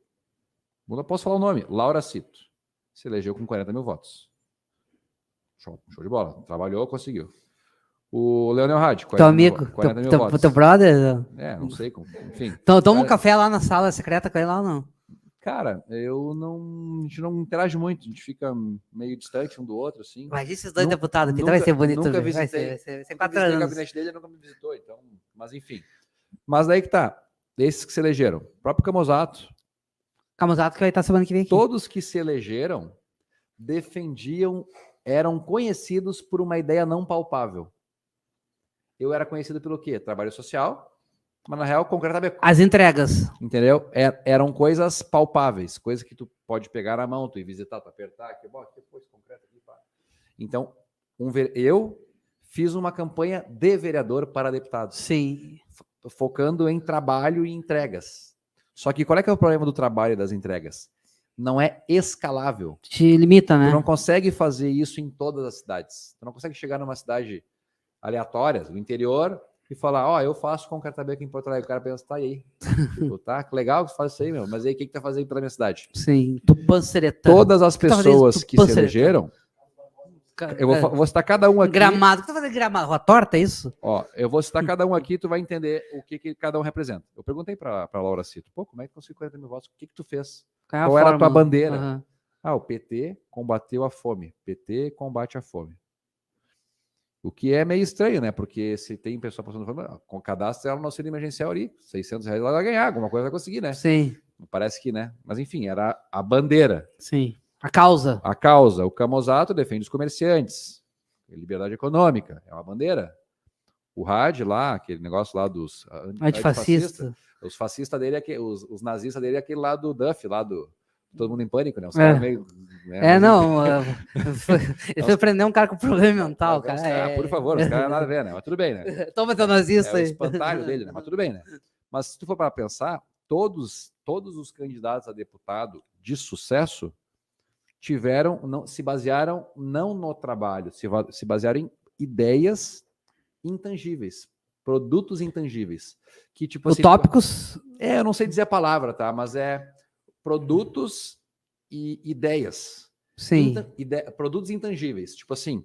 Não posso falar o nome. Laura Cito. Se elegeu com 40 mil votos. Show de bola. Trabalhou, conseguiu. O Leonel Hadi, 40 mil votos. Teu brother? Não sei. Enfim. Então, toma um café lá na sala secreta com ele lá ou não? Cara, a gente não interage muito, a gente fica meio distante um do outro, assim. Mas esses dois deputados aqui, então vai ser bonito. Nunca visitei. Vai ser 4 visitei anos. O gabinete dele nunca me visitou, então. Mas enfim. Mas daí que tá. Esses que se elegeram. O próprio Camozato. Camozato que vai estar semana que vem aqui. Todos que se elegeram eram conhecidos por uma ideia não palpável. Eu era conhecido pelo quê? Trabalho social, mas na real, concretamente. As entregas. Entendeu? Eram coisas palpáveis, coisas que tu pode pegar na mão, tu ir visitar, tu apertar, depois concreto aqui, pá. Então, eu fiz uma campanha de vereador para deputado. Sim. Focando em trabalho e entregas. Só que qual é que é o problema do trabalho e das entregas? Não é escalável. Te limita, né? Tu não consegue fazer isso em todas as cidades. Tu não consegue chegar numa cidade aleatória, do interior, e falar, eu faço concretamente aqui em Porto Alegre. O cara pensa, tá aí. Tipo, tá, que legal que tu faz isso aí, meu. Mas aí, o que tu tá fazendo pela minha cidade? Sim, Tupã-Seretã. Todas as pessoas que se elegeram, eu vou citar cada um aqui. Gramado. O que tu tá fazendo Gramado? Rua Torta, é isso? Eu vou citar cada um aqui, tu vai entender o que cada um representa. Eu perguntei pra Laura Cito, como é que conseguiu 40 mil votos? O que tu fez? Qual era a tua bandeira? O PT combateu a fome. PT combate a fome. O que é meio estranho, né? Porque se tem pessoa passando fome, com cadastro ela no auxílio emergencial ali, R$600 ela vai ganhar, alguma coisa vai conseguir, né? Sim. Parece que, né? Mas enfim, era a bandeira. Sim. A causa. A causa. O Camozato defende os comerciantes. Liberdade econômica. É uma bandeira. O Hadi lá, aquele negócio lá dos antifascistas. Os fascistas dele, os nazistas dele, aquele lá do Duff, lá do Todo Mundo em Pânico, né? Os caras meio... Ele foi prender um cara com problema mental, cara. Por favor, os caras nada a ver, né? Mas tudo bem, né? Toma teu nazista aí. É o espantalho dele, né? Mas tudo bem, né? Mas se tu for para pensar, todos os candidatos a deputado de sucesso se basearam não no trabalho, se basearam em ideias intangíveis, produtos intangíveis. Que, tipo, utópicos? Eu não sei dizer a palavra, tá? Mas produtos e ideias. Sim. Produtos intangíveis. Tipo assim,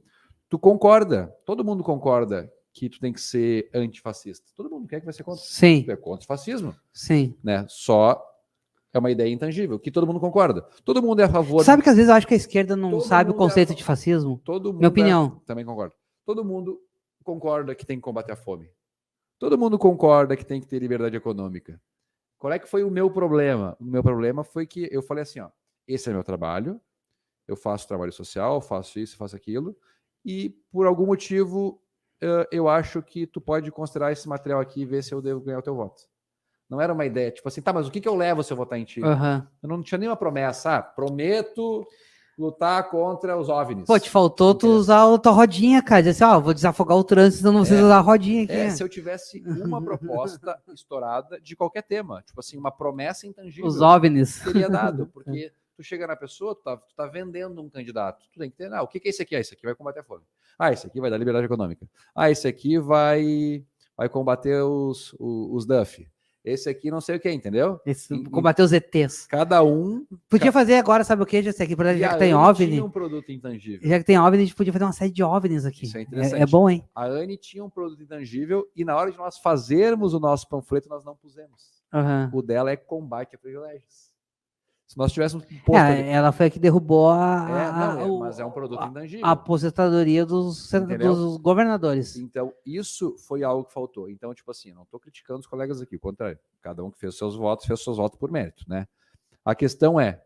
tu concorda, todo mundo concorda que tu tem que ser antifascista. Todo mundo quer que vai ser contra. Sim. Tu é contra o fascismo. Sim. Né? Só é uma ideia intangível, que todo mundo concorda. Todo mundo é a favor... Sabe que às vezes eu acho que a esquerda não sabe o conceito de fascismo? Minha opinião. Também concordo. Todo mundo concorda que tem que combater a fome. Todo mundo concorda que tem que ter liberdade econômica. Qual é que foi o meu problema? O meu problema foi que eu falei assim, esse é meu trabalho, eu faço trabalho social, eu faço isso, eu faço aquilo, e por algum motivo eu acho que tu pode considerar esse material aqui e ver se eu devo ganhar o teu voto. Não era uma ideia, tipo assim, tá, mas o que eu levo se eu votar em ti? Aham. Eu não tinha nenhuma promessa. Prometo lutar contra os OVNIs. Pô, te faltou tu usar a tua rodinha, cara. Dizer assim, ó, vou desafogar o trânsito, então não precisa usar a rodinha aqui. Se eu tivesse uma proposta estourada de qualquer tema, tipo assim, uma promessa intangível. Os OVNIs. Teria dado, porque tu chega na pessoa, tu tá vendendo um candidato. Tu tem que ter, o que é esse aqui? Esse aqui vai combater a fome. Esse aqui vai dar liberdade econômica. Esse aqui vai combater os Duff. Esse aqui não sei o que, entendeu? Combater os ETs. Cada um... Podia fazer agora, sabe o que, Jessé? Já que tem OVNI... tinha um produto intangível. Já que tem OVNI, a gente podia fazer uma série de OVNIs aqui. Isso é interessante. É bom, hein? A Anne tinha um produto intangível e na hora de nós fazermos o nosso panfleto, nós não pusemos. Uhum. O dela é combate a privilégios. Se nós tivéssemos... ela foi a que derrubou mas é um produto intangível. A aposentadoria dos governadores. Então, isso foi algo que faltou. Então, tipo assim, não estou criticando os colegas aqui, ao contrário. Cada um que fez seus votos por mérito, né? A questão é,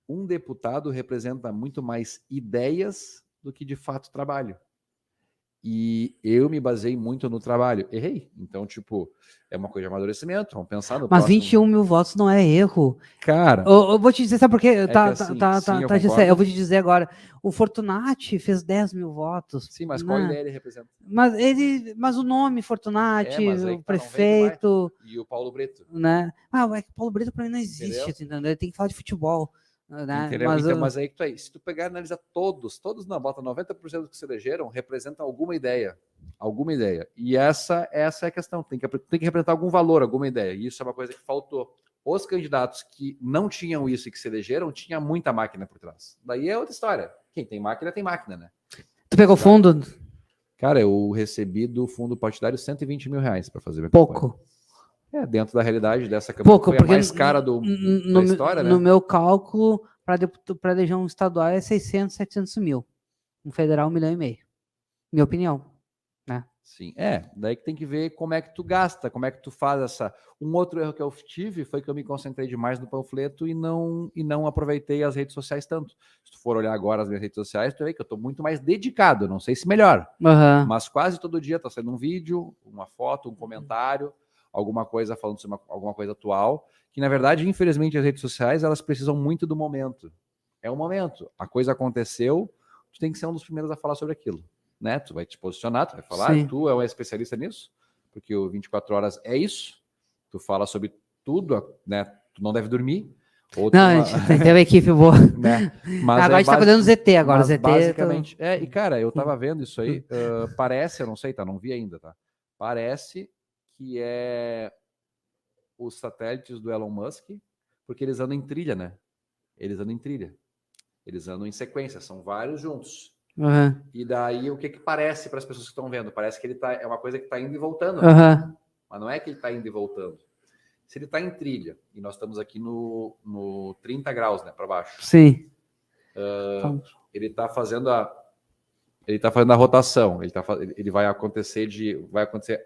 um deputado representa muito mais ideias do que, de fato, trabalho. E eu me baseei muito no trabalho. Errei. Então, tipo, é uma coisa de amadurecimento. Vamos pensar no Mas próximo... 21 mil votos não é erro. Cara... Eu vou te dizer, sabe por quê? Eu vou te dizer agora. O Fortunati fez 10 mil votos. Sim, mas qual ideia ele representa? Mas o nome Fortunati, o prefeito... E o Paulo Brito. Né? É que o Paulo Brito, para mim, não existe. Entendeu? Ele tem que falar de futebol. Né? Mas aí que tu aí, se tu pegar e analisar todos não, bota 90% dos que se elegeram representam alguma ideia. E essa é a questão, tem que representar algum valor, alguma ideia, e isso é uma coisa que faltou. Os candidatos que não tinham isso e que se elegeram, tinha muita máquina por trás. Daí é outra história. Quem tem máquina, né? Tu pegou fundo? Cara, eu recebi do fundo partidário R$120 mil para fazer minha campanha. Pouco. Dentro da realidade dessa campanha, foi a mais cara da história, né? No meu cálculo, para eleger um estadual é 600, 700 mil. Um federal, 1,5 milhão. Minha opinião, né? Sim, daí que tem que ver como é que tu gasta, como é que tu faz essa... Um outro erro que eu tive foi que eu me concentrei demais no panfleto e não aproveitei as redes sociais tanto. Se tu for olhar agora as minhas redes sociais, tu vê que eu estou muito mais dedicado, não sei se melhor, mas quase todo dia está saindo um vídeo, uma foto, um comentário, alguma coisa falando sobre alguma coisa atual, que na verdade, infelizmente, as redes sociais, elas precisam muito do momento. É o momento. A coisa aconteceu, tu tem que ser um dos primeiros a falar sobre aquilo, né? Tu vai te posicionar, tu vai falar, tu é um especialista nisso, porque o 24 horas é isso, tu fala sobre tudo, né? Tu não deve dormir. A gente tem uma equipe boa. Né? Mas agora a gente tá cuidando do ZT agora. ZT, basicamente, e cara, eu tava vendo isso aí, parece, eu não sei, não vi ainda, tá? Parece que é os satélites do Elon Musk, porque eles andam em trilha, né? Eles andam em sequência, são vários juntos. E daí, o que parece para as pessoas que estão vendo? Parece que ele é uma coisa que está indo e voltando. Mas não é que ele está indo e voltando. Se ele está em trilha, e nós estamos aqui no 30 graus, né, para baixo. Sim. Ele está fazendo a rotação, ele vai acontecer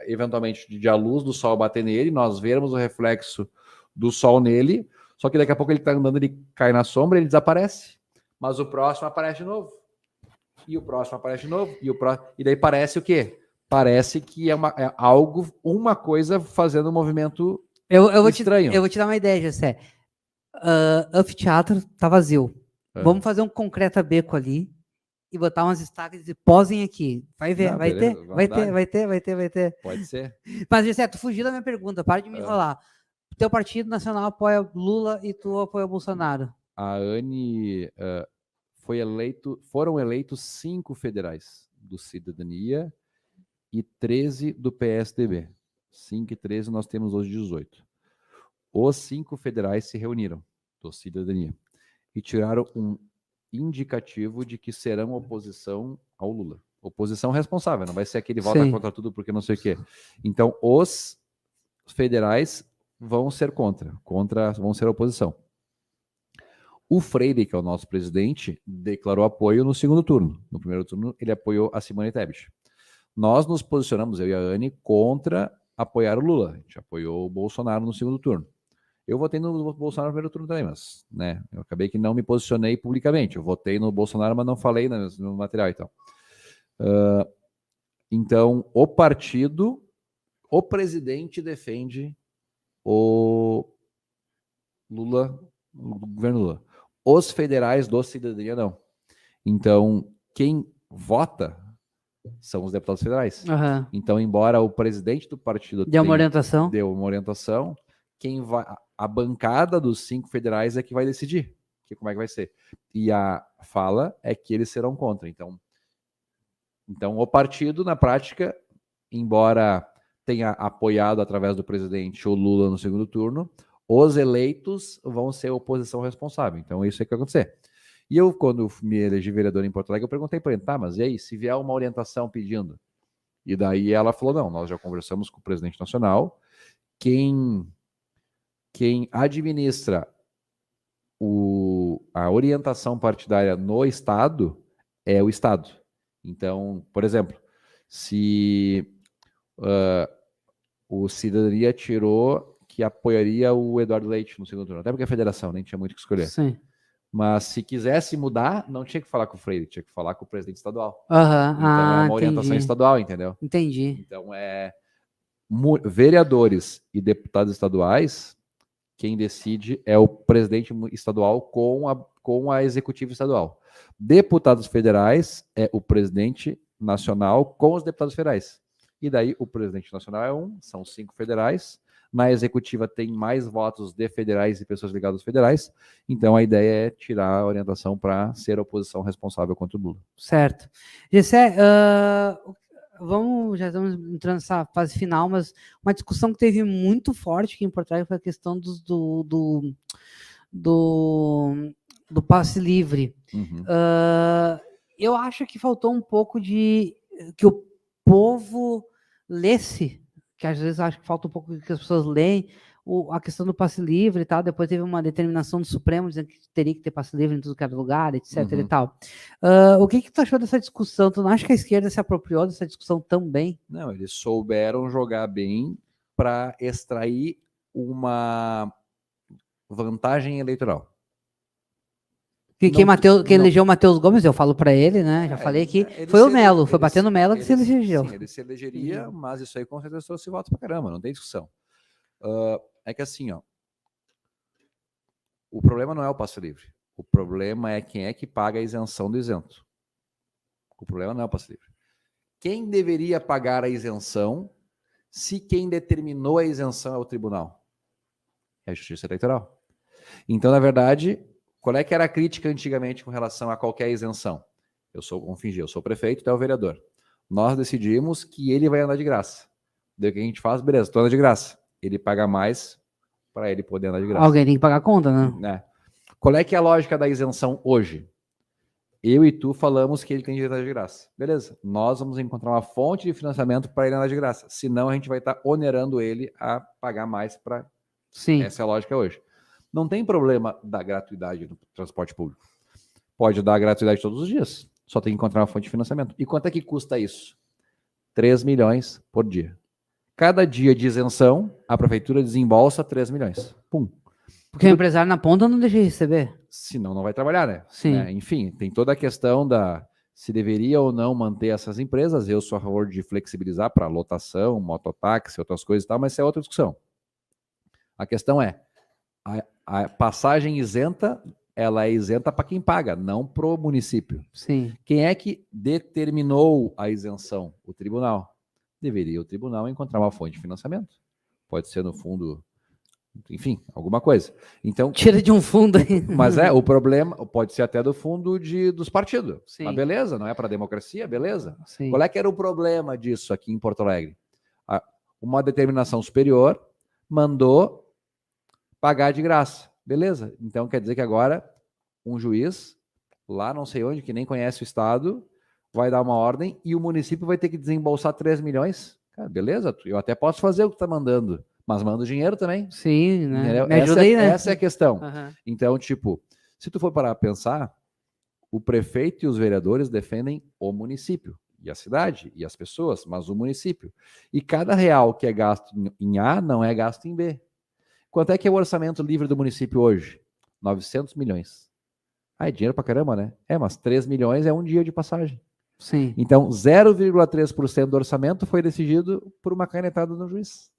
eventualmente de a luz do sol bater nele, nós vermos o reflexo do sol nele, só que daqui a pouco ele está andando, ele cai na sombra, ele desaparece, mas o próximo aparece de novo, e o próximo aparece de novo, e daí parece o quê? Parece que é uma coisa fazendo um movimento estranho. Eu vou te dar uma ideia, Jessé. Anfiteatro tá vazio. Vamos fazer um concreta beco ali, e botar umas estacas e posem aqui. Vai ver, vai ter. Pode ser. Mas, Jessé, tu fugiu da minha pergunta, para de me enrolar. Teu partido nacional apoia Lula e tu apoia Bolsonaro. A Anne foram eleitos 5 federais do Cidadania e 13 do PSDB. 5 e 13, nós temos hoje 18. Os 5 federais se reuniram do Cidadania e tiraram um indicativo de que serão oposição ao Lula. Oposição responsável, não vai ser aquele vota contra tudo porque não sei o quê. Então, os federais vão ser vão ser oposição. O Freire, que é o nosso presidente, declarou apoio no segundo turno. No primeiro turno, ele apoiou a Simone Tebet. Nós nos posicionamos, eu e a Anne, contra apoiar o Lula. A gente apoiou o Bolsonaro no segundo turno. Eu votei no Bolsonaro no primeiro turno também, mas, né, eu acabei que não me posicionei publicamente. Eu votei no Bolsonaro, mas não falei no material e tal. Então, o partido, o presidente defende o Lula, o governo Lula. Os federais do Cidadania não. Então, quem vota são os deputados federais. Aham. Então, embora o presidente do partido Deu uma orientação. deu uma orientação, a bancada dos 5 federais é que vai decidir como é que vai ser. E a fala é que eles serão contra. Então o partido, na prática, embora tenha apoiado através do presidente o Lula no segundo turno, os eleitos vão ser a oposição responsável. Então, isso é que vai acontecer. E eu, quando me elegi vereador em Porto Alegre, eu perguntei para ele, tá, mas e aí, se vier uma orientação pedindo? E daí ela falou, não, nós já conversamos com o presidente nacional, quem administra a orientação partidária no Estado é o Estado. Então, por exemplo, se o Cidadania tirou que apoiaria o Eduardo Leite no segundo turno, até porque a federação nem tinha muito o que escolher. Sim. Mas se quisesse mudar, não tinha que falar com o Freire, tinha que falar com o presidente estadual. Aham. Então é uma orientação estadual, entendeu? Entendi. Então vereadores e deputados estaduais, quem decide é o presidente estadual com a executiva estadual. Deputados federais é o presidente nacional com os deputados federais. E daí o presidente nacional são 5 federais. Na executiva tem mais votos de federais e pessoas ligadas aos federais. Então a ideia é tirar a orientação para ser a oposição responsável contra o Lula. Certo. Gessé, já estamos entrando nessa fase final, mas uma discussão que teve muito forte aqui em Porto Alegre foi a questão do passe livre. Uhum. Eu acho que faltou um pouco de que o povo lesse, que às vezes acho que falta um pouco que as pessoas leem a questão do passe livre e tal. Depois teve uma determinação do Supremo dizendo que teria que ter passe livre em tudo que era lugar, etc. e tal. O que tu achou dessa discussão? Tu não acha que a esquerda se apropriou dessa discussão também? Não, eles souberam jogar bem para extrair uma vantagem eleitoral. Quem elegeu o Matheus Gomes, eu falo para ele, né? Já falei aqui, foi o Melo, foi bater no Melo que se elegeu. Sim, ele se elegeria, mas isso aí com certeza trouxe votos pra caramba, não tem discussão. É que assim, ó, o problema não é o passe livre, o problema é quem é que paga a isenção do isento. O problema não é o passe livre. Quem deveria pagar a isenção se quem determinou a isenção é o tribunal? É a Justiça Eleitoral. Então, na verdade, qual é que era a crítica antigamente com relação a qualquer isenção? Vamos fingir, eu sou prefeito, tu é o vereador. Nós decidimos que ele vai andar de graça. Daí o que a gente faz? Beleza, tu anda de graça. Ele paga mais para ele poder andar de graça. Alguém tem que pagar a conta, né? Qual é que é a lógica da isenção hoje? Eu e tu falamos que ele tem direito a andar de graça. Beleza, nós vamos encontrar uma fonte de financiamento para ele andar de graça. Senão a gente vai estar onerando ele a pagar mais para... Sim. Essa é a lógica hoje. Não tem problema da gratuidade no transporte público. Pode dar gratuidade todos os dias. Só tem que encontrar uma fonte de financiamento. E quanto é que custa isso? 3 milhões por dia. Cada dia de isenção, a prefeitura desembolsa 3 milhões. Pum. Porque o empresário na ponta não deixa de receber. Senão não vai trabalhar, né? Sim. Enfim, tem toda a questão se deveria ou não manter essas empresas. Eu sou a favor de flexibilizar para lotação, mototáxi, outras coisas e tal, mas isso é outra discussão. A questão é, a passagem isenta, ela é isenta para quem paga, não para o município. Sim. Quem é que determinou a isenção? O tribunal. Deveria o tribunal encontrar uma fonte de financiamento. Pode ser no fundo, enfim, alguma coisa. Então, tira de um fundo aí. Mas o problema pode ser até do fundo dos partidos. Sim. Mas beleza, não é para a democracia, beleza. Sim. Qual é que era o problema disso aqui em Porto Alegre? Uma determinação superior mandou pagar de graça. Beleza. Então quer dizer que agora um juiz, lá não sei onde, que nem conhece o estado, vai dar uma ordem e o município vai ter que desembolsar 3 milhões. Cara, beleza, eu até posso fazer o que está mandando, mas manda o dinheiro também. Sim, né? Entendeu? Me ajuda aí, né? Essa é a questão. Uhum. Então, se tu for parar a pensar, o prefeito e os vereadores defendem o município, e a cidade, e as pessoas, mas o município. E cada real que é gasto em A não é gasto em B. Quanto é que é o orçamento livre do município hoje? 900 milhões. Ah, é dinheiro pra caramba, né? Mas 3 milhões é um dia de passagem. Sim. Então, 0,3% do orçamento foi decidido por uma canetada do juiz.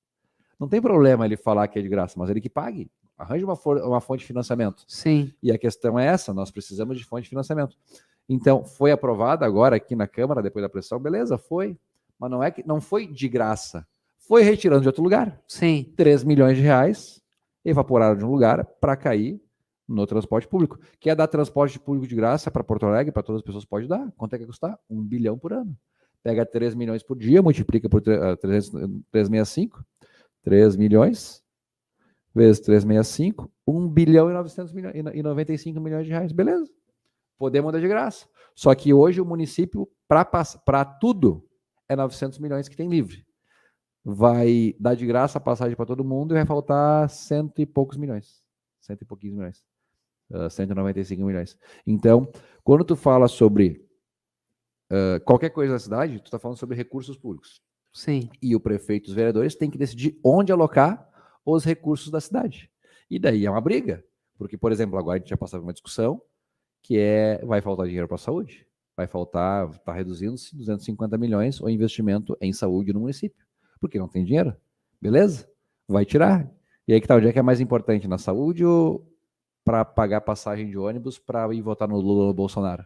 Não tem problema ele falar que é de graça, mas ele que pague. Arranje uma fonte de financiamento. Sim. E a questão é essa, nós precisamos de fonte de financiamento. Então, foi aprovada agora aqui na Câmara, depois da pressão, beleza, foi. Mas não foi de graça. Foi retirando de outro lugar. Sim. 3 milhões de reais evaporaram de um lugar para cair no transporte público. Quer dar transporte público de graça para Porto Alegre, para todas as pessoas, pode dar. Quanto é que vai custar? 1 bilhão por ano. Pega 3 milhões por dia, multiplica por 365. 3 milhões vezes 365, 1 bilhão e 900 milhões, e 95 milhões de reais. Beleza. Podemos dar de graça. Só que hoje o município, para tudo, é 900 milhões que tem livre. Vai dar de graça a passagem para todo mundo e vai faltar 100 e poucos milhões. 100 e pouquinhos milhões. 195 milhões. Então, quando tu fala sobre qualquer coisa na cidade, tu está falando sobre recursos públicos. Sim. E o prefeito e os vereadores têm que decidir onde alocar os recursos da cidade. E daí é uma briga. Porque, por exemplo, agora a gente já passou por uma discussão que vai faltar dinheiro para a saúde. Vai faltar, está reduzindo-se 250 milhões o investimento em saúde no município. Porque não tem dinheiro. Beleza? Vai tirar. E aí que tá, onde é que é mais importante? Na saúde ou para pagar passagem de ônibus para ir votar no Lula ou no Bolsonaro?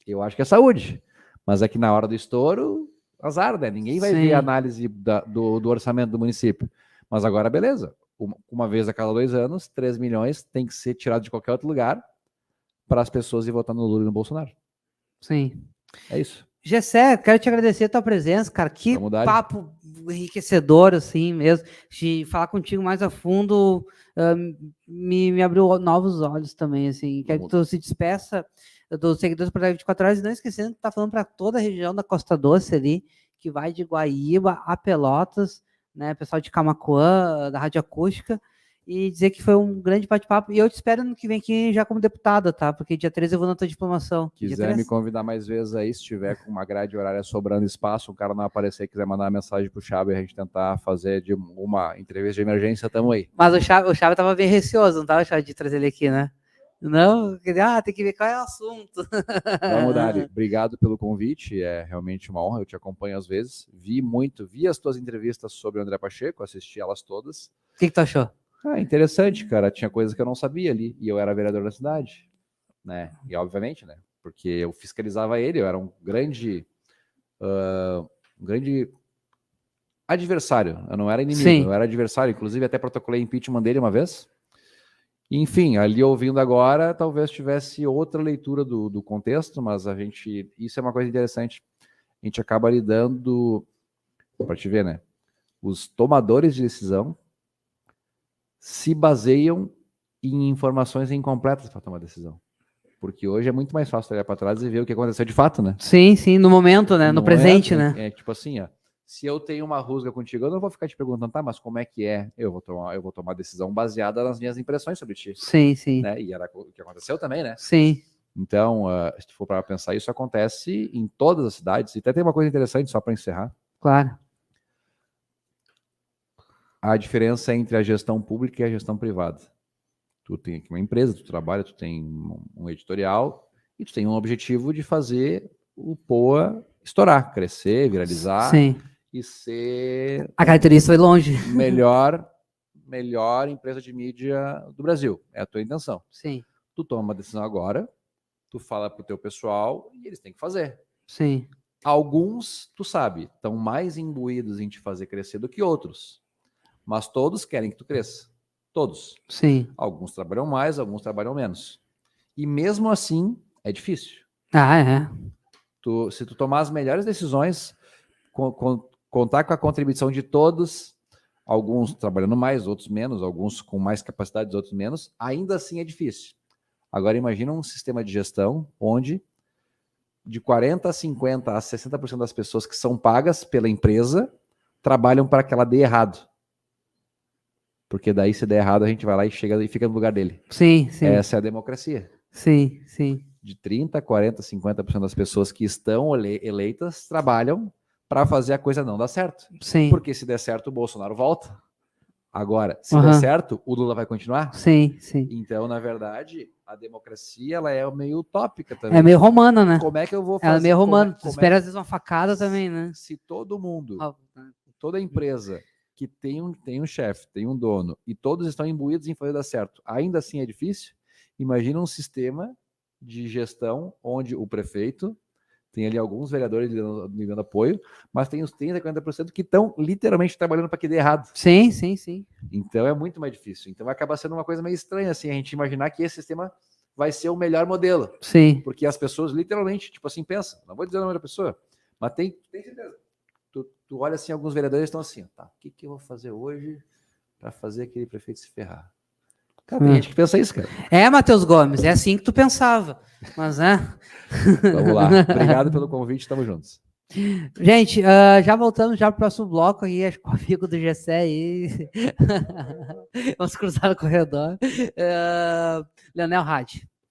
Eu acho que é saúde. Mas é que na hora do estouro, azar, né? Ninguém vai ver a análise do orçamento do município. Mas agora, beleza. Uma vez a cada 2 anos, 3 milhões tem que ser tirado de qualquer outro lugar para as pessoas ir votar no Lula e no Bolsonaro. Sim. É isso. Gessé, quero te agradecer a tua presença, cara. Que papo enriquecedor, assim mesmo. De falar contigo mais a fundo, me abriu novos olhos também, assim. Quero que tu se despeça dos seguidores do Porto Alegre 24 horas, e não esquecendo que tu tá falando para toda a região da Costa Doce ali, que vai de Guaíba a Pelotas, né, pessoal de Camaquã, da Rádio Acústica, e dizer que foi um grande bate-papo. E eu te espero no que vem aqui já como deputada, tá? Porque dia 13 eu vou na tua diplomação. Quiser me convidar mais vezes aí, se tiver com uma grade horária sobrando espaço, um cara não aparecer e quiser mandar uma mensagem pro Chave e a gente tentar fazer de uma entrevista de emergência, tamo aí. Mas o Chave tava bem receoso, não tava, Chave, de trazer ele aqui, né? Não, tem que ver qual é o assunto. Vamos, Dari. Obrigado pelo convite, é realmente uma honra, eu te acompanho às vezes. Vi as tuas entrevistas sobre o André Pacheco, assisti elas todas. O que tu achou? Interessante, cara, tinha coisas que eu não sabia ali, e eu era vereador da cidade, né, e obviamente, né, porque eu fiscalizava ele, eu era um grande adversário, eu não era inimigo, Sim. Eu era adversário, inclusive até protocolei impeachment dele uma vez. Enfim, ali ouvindo agora, talvez tivesse outra leitura do contexto, mas isso é uma coisa interessante, a gente acaba lidando, para te ver, né, os tomadores de decisão se baseiam em informações incompletas para tomar decisão. Porque hoje é muito mais fácil olhar para trás e ver o que aconteceu de fato, né? Sim, no momento, né? No presente, né? É tipo assim, ó, se eu tenho uma rusga contigo, eu não vou ficar te perguntando, tá, mas como é que é? Eu vou tomar decisão baseada nas minhas impressões sobre ti. Sim. Né? E era o que aconteceu também, né? Sim. Então, se tu for para pensar, isso acontece em todas as cidades. E até tem uma coisa interessante, só para encerrar. Claro. A diferença entre a gestão pública e a gestão privada. Tu tem aqui uma empresa, tu trabalha, tu tem um editorial e tu tem um objetivo de fazer o POA estourar, crescer, viralizar. Sim. E ser a característica foi longe. melhor empresa de mídia do Brasil. É a tua intenção. Sim. Tu toma uma decisão agora, tu fala pro teu pessoal e eles têm que fazer. Sim. Alguns, tu sabe, estão mais imbuídos em te fazer crescer do que outros. Mas todos querem que tu cresça. Todos. Sim. Alguns trabalham mais, alguns trabalham menos. E mesmo assim, é difícil. Se tu tomar as melhores decisões, contar com a contribuição de todos, alguns trabalhando mais, outros menos, alguns com mais capacidade, outros menos, ainda assim é difícil. Agora imagina um sistema de gestão onde de 40% a 50% a 60% das pessoas que são pagas pela empresa trabalham para que ela dê errado. Porque daí, se der errado, a gente vai lá e chega e fica no lugar dele. Sim. Essa é a democracia. Sim. De 30%, 40%, 50% das pessoas que estão eleitas trabalham para fazer a coisa não dar certo. Sim. Porque se der certo, o Bolsonaro volta. Agora, se der certo, o Lula vai continuar? Sim, sim. Então, na verdade, a democracia ela é meio utópica também. É meio romana, né? Como é que eu vou fazer? Ela é meio romana. Como Espera às vezes uma facada também, né? Se todo mundo, toda empresa que tem um chefe, tem um dono, e todos estão imbuídos em fazer dar certo, ainda assim é difícil? Imagina um sistema de gestão onde o prefeito tem ali alguns vereadores lhe dando apoio, mas tem os 30%, 40% que estão literalmente trabalhando para que dê errado. Sim, sim, sim. Então é muito mais difícil. Então acaba sendo uma coisa meio estranha, assim, a gente imaginar que esse sistema vai ser o melhor modelo. Sim. Porque as pessoas literalmente, tipo assim, pensam, não vou dizer o nome da pessoa, mas tem certeza. Tu olha assim, alguns vereadores estão assim, tá, o que eu vou fazer hoje para fazer aquele prefeito se ferrar? Cara, tem gente que pensa isso, cara. É, Matheus Gomes, é assim que tu pensava. Mas, né? Vamos lá. Obrigado pelo convite, tamo juntos. Gente, já voltamos já pro próximo bloco aí, acho que o amigo do GC aí. Vamos cruzar no corredor. Leonel Hadi.